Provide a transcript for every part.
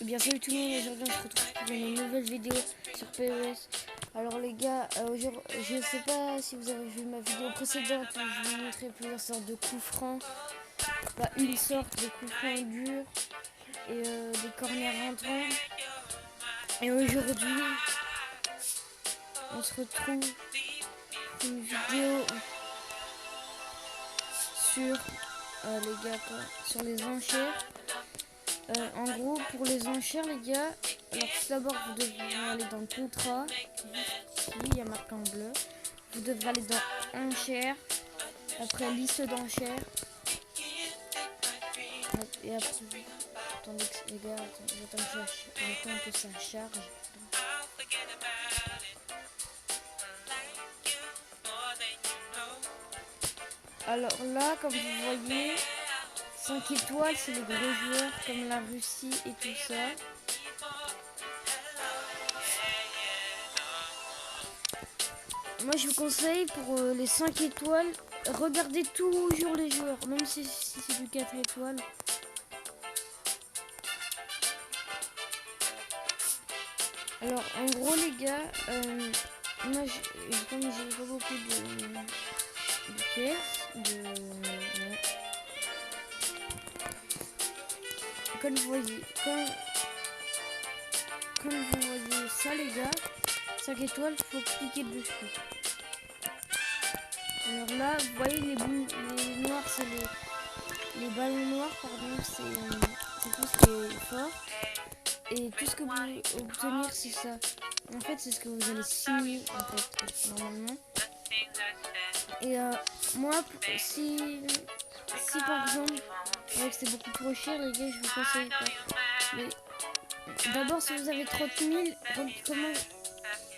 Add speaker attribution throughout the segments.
Speaker 1: Et bien salut tout le monde, aujourd'hui on se retrouve pour une nouvelle vidéo sur PES. Alors les gars, je ne sais pas si vous avez vu ma vidéo précédente où je vous montrais plusieurs sortes de coups francs. Pas une sorte de coups francs durs et des corners rentrants. Et aujourd'hui, on se retrouve pour une vidéo sur les gars sur les enchères. En gros, pour les enchères, les gars, alors tout d'abord, vous devez aller dans le contrat. Ici, il y a marqué en bleu. Vous devez aller dans enchères. Après, liste d'enchères. Et après, attendez, les gars, j'attends que ça charge. Alors là, comme vous voyez, 5 étoiles, c'est les gros joueurs comme la Russie et tout ça. Moi, je vous conseille pour les 5 étoiles, regardez toujours les joueurs, même si c'est du 4 étoiles. Alors, en gros, les gars, moi, comme j'ai pas beaucoup de pièces, ouais. Comme vous voyez ça, les gars, 5 étoiles, faut cliquer dessus. Alors là, vous voyez les noirs, c'est les ballons noirs, pardon, c'est tout ce qui est fort. Et tout ce que vous allez obtenir, c'est ça. En fait, c'est ce que vous allez signer, en fait, normalement. Et moi, si par exemple, c'est beaucoup trop cher, les gars, je vous conseille pas. Mais d'abord, si vous avez 30 000,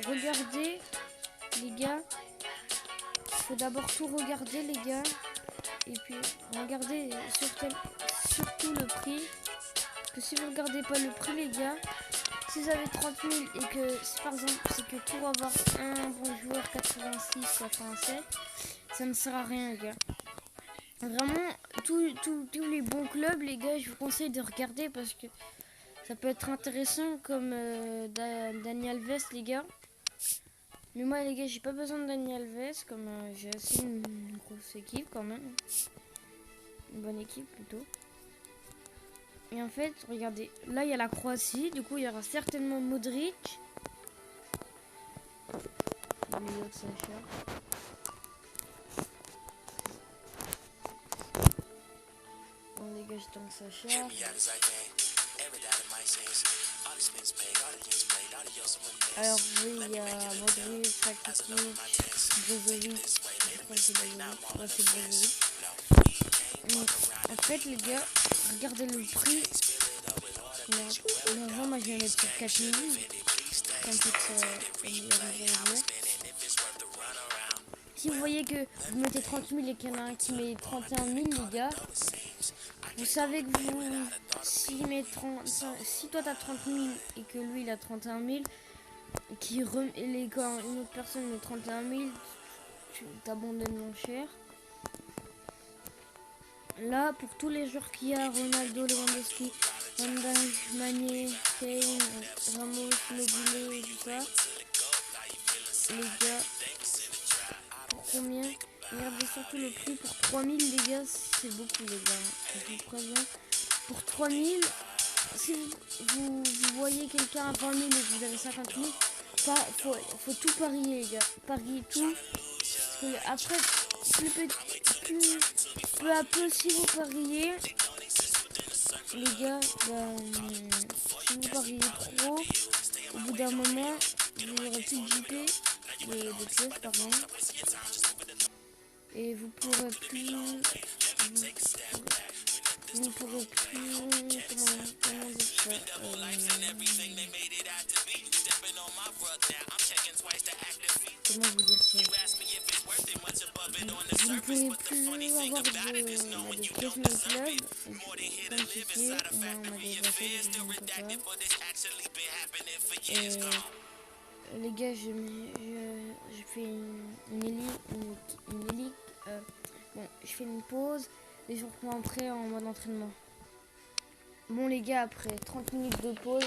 Speaker 1: regardez, les gars. Il faut d'abord tout regarder, les gars. Et puis, regardez surtout le prix. Parce que si vous regardez pas le prix, les gars, si vous avez 30 000 et que, par exemple, c'est que pour avoir un bon joueur 86, 87, ça ne sert à rien, les gars. Vraiment, tous les bons clubs, les gars, je vous conseille de regarder parce que ça peut être intéressant comme Dani Alves, les gars. Mais moi, les gars, j'ai pas besoin de Dani Alves, comme j'ai assez une grosse équipe quand même. Une bonne équipe plutôt. Et en fait, regardez, là il y a la Croatie, du coup il y aura certainement Modric. Bon les gars, je tente ça cher. Alors oui, il y a Modric, Rakitic, Brozovic. Je crois que c'est Brozovic. Ouais, c'est Brozovic. En fait, les gars, regardez le prix. Normalement, moi je vais mettre pour 4 000. Comme ça, si vous voyez que vous mettez 30 000 et qu'il y en a un qui met 31 000, les gars, vous savez que si toi t'as 30 000 et que lui il a 31 000, quand une autre personne met 31 000, tu t'abandonnes l'enchère. Là, pour tous les joueurs qu'il y a, Ronaldo, Lewandowski, Van Dijk, Mané, Kane, Ramos, Immobile, tout ça, les gars, pour combien? Regardez surtout le prix pour 3000, les gars, c'est beaucoup, les gars. Je vous préviens. Pour 3000, si vous voyez quelqu'un à 20 000 et que vous avez 50 000, faut tout parier, les gars. Pariez tout. Parce que après, peu à peu, si vous pariez, les gars, si vous pariez trop, au bout d'un moment, vous n'aurez plus de JP, de pièces, pardon. Et vous pourrez plus, comment dire ça, comment vous dire ça, vous ne pouvez plus avoir de pièces dans le club, comme c'était, on m'a dépassé, les gars, je fais une élite. Bon, je fais une pause et je reprends après en mode entraînement. Bon les gars, après 30 minutes de pause,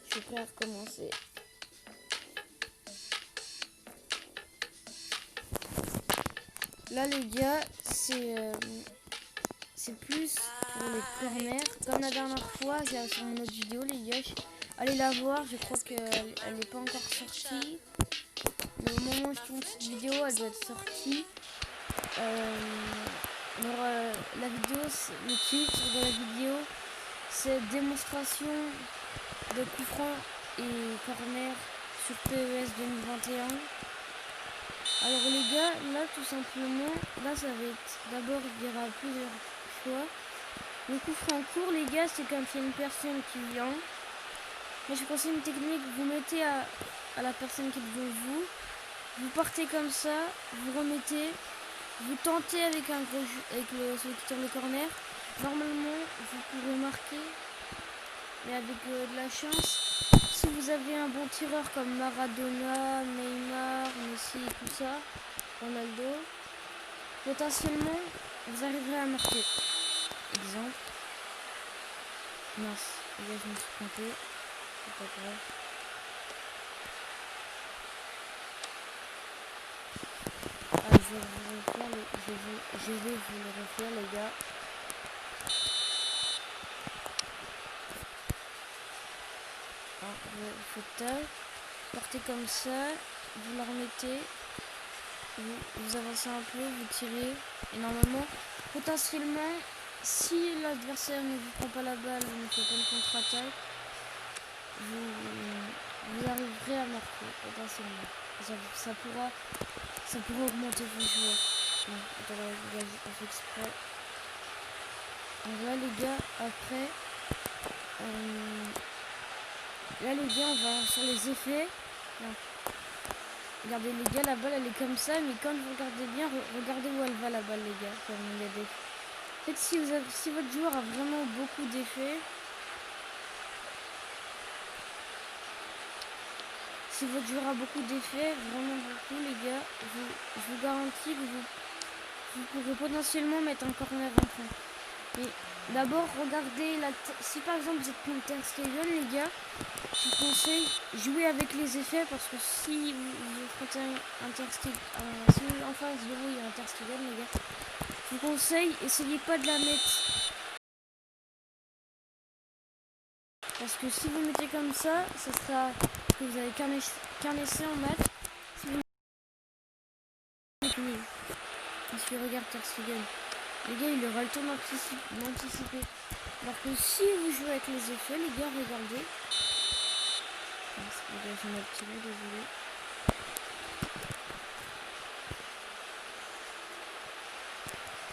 Speaker 1: je suis prêt à recommencer. Là les gars, c'est plus pour les corners. Comme la dernière fois, j'ai sur mon autre vidéo les gars. Allez la voir, je crois qu'elle n'est pas encore sortie. Mais au moment où je tourne cette vidéo, elle doit être sortie. La vidéo, le titre de la vidéo, c'est démonstration de coups francs et corner sur PES 2021. Alors les gars, là tout simplement, là ça va être, d'abord il y aura plusieurs choix. Le coup franc court les gars, c'est quand il y a une personne qui vient. Moi je conseille une technique, vous mettez à la personne qui est devant vous, vous partez comme ça, vous remettez, vous tentez avec celui qui tire le corner. Normalement vous pourrez marquer, mais avec de la chance. Si vous avez un bon tireur comme Maradona, Neymar, Messi et tout ça, Ronaldo, potentiellement vous arriverez à marquer. Exemple. Mince, là je me suis trompé. C'est pas grave. Ah, je vais vous le refaire les gars. Alors, vous faites partez comme ça, vous la remettez, vous avancez un peu, vous tirez, et normalement, potentiellement, si l'adversaire ne vous prend pas la balle, vous ne faites pas une contre-attaque, vous arriverez à marquer potentiellement. Ça pourra augmenter vos joueurs. Bon, attends, les gars, on fait exprès. Donc là les gars, après, là les gars, on va sur les effets. Là. Regardez les gars, la balle elle est comme ça, mais quand vous regardez bien, regardez où elle va la balle les gars. Comme il y a des... En fait, si votre joueur a vraiment beaucoup d'effets, si votre joueur a beaucoup d'effets, vraiment beaucoup les gars, je vous garantis que vous pourrez potentiellement mettre un corner en fond. Mais d'abord, regardez, si par exemple vous êtes contre Ter Stegen les gars, je vous conseille jouer avec les effets parce que si vous faites un Ter Stegen, si en face de vous il y a un Ter Stegen les gars, je vous conseille, essayez pas de la mettre. Parce que si vous mettez comme ça sera que vous avez qu'un essai en match. Si vous mettez parce que regarde Ter Stegen, les gars il aura le temps d'anticiper. Alors que si vous jouez avec les effets, les gars, regardez. Les gars, je vais m'attirer, désolé.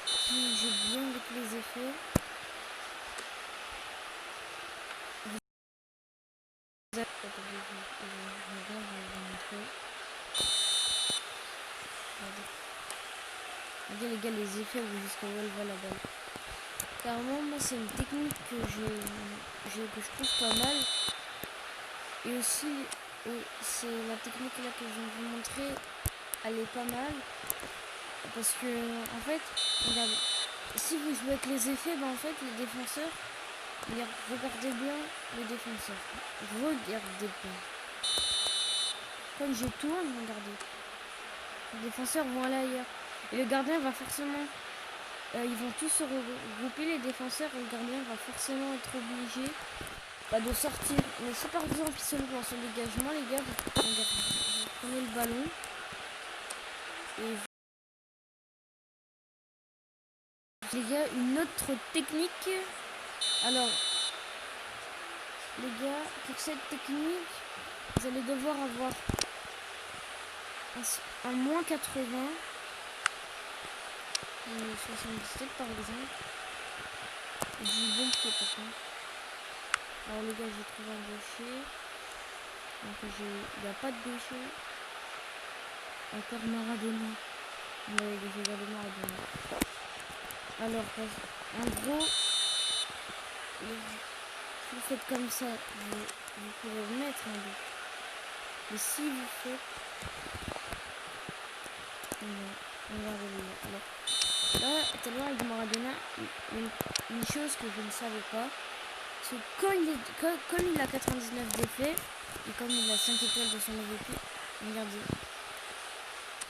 Speaker 1: Si je joue bien avec les effets. Regardez les gars, les effets jusqu'à où elle va la balle. Carrément, moi c'est une technique que je trouve pas mal. Et aussi, c'est la technique là que je vais vous montrer, elle est pas mal. Parce que, en fait, regardez, si vous jouez avec les effets, ben en fait, les défenseurs, regardez bien les défenseurs. Regardez bien. Comme je tourne, regardez. Les défenseurs vont aller ailleurs. Et le gardien va forcément... ils vont tous se regrouper, les défenseurs, et le gardien va forcément être obligé de sortir. Mais si par exemple il se lance sur le dégagement, les gars, vous prenez le ballon et les gars, une autre technique. Alors, les gars, pour cette technique, vous allez devoir avoir un moins 80, 77 par exemple, et du bon pied par contre. Alors les gars, j'ai trouvé un gaucher. Donc il n'y a pas de gaucher. Encore Maradona. Mais j'ai regardé Maradona. Alors, en gros, si vous faites comme ça, vous pourrez mettre un but. Mais si vous faites... Regardez les gars. Alors, là, tout à l'heure avec Maradona, une chose que je ne savais pas, c'est que quand il a 99 d'effets, et comme il a 5 étoiles dans son MVP, regardez,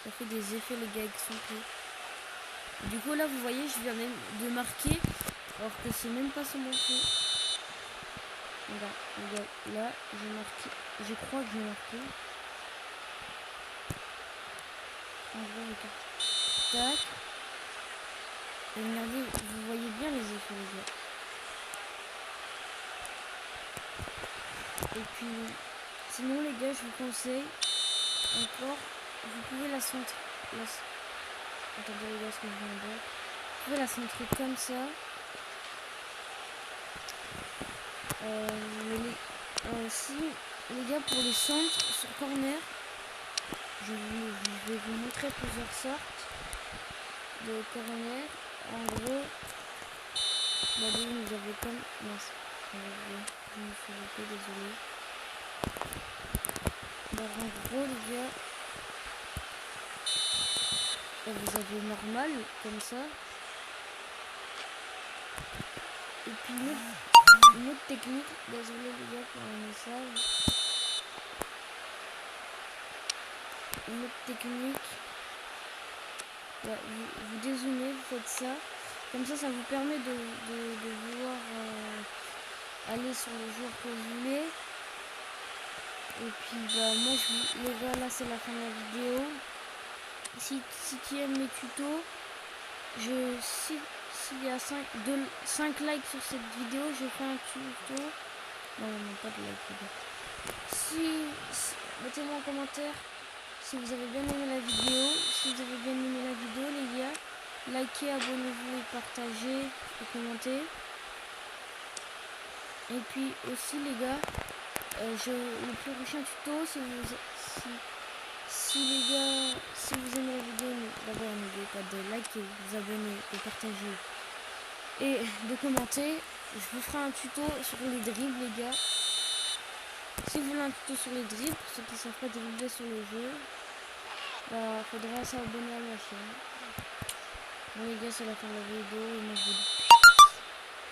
Speaker 1: ça fait des effets les gars avec son pied. Du coup là vous voyez, je viens même de marquer, alors que c'est même pas son bon pied. Regarde, là j'ai marqué, je crois que j'ai marqué. En gros, regarde. Tac. Et regardez, vous voyez bien les effets les gars. Et puis, sinon les gars, je vous conseille encore, vous pouvez la centrer. Attendez les gars, ce que je viens de dire. Vous pouvez la centrer comme ça. Si les gars, pour les centres sur corner, je vais vous montrer plusieurs sortes de corner. En gros, regardez, nous avons comme... Mince, je me suis loupé, désolé. Alors, en gros les gars, vous avez normal comme ça. Et puis une autre technique, désolé les gars pour un message. Une autre technique, bah, vous dézoomez, vous faites ça. Comme ça vous permet de vouloir aller sur le joueur que vous voulez. Et puis bah moi les gars, là c'est la fin de la vidéo. Si tu aimes mes tutos, s'il y a 5 likes sur cette vidéo, je fais un tuto. Non, pas de like. Mettez-moi en commentaire si vous avez bien aimé la vidéo. Si vous avez bien aimé la vidéo les gars, likez, abonnez-vous et partagez et commentez. Et puis aussi les gars, le prochain tuto, si les gars, si vous aimez la vidéo, d'abord n'oubliez pas de liker, de vous abonner, de partager et de commenter. Je vous ferai un tuto sur les dribbles les gars. Si vous voulez un tuto sur les dribbles, pour ceux qui ne savent pas dribbler sur le jeu, bah faudra s'abonner à ma chaîne. Bon les gars, c'est la fin de la vidéo et moi je vous dis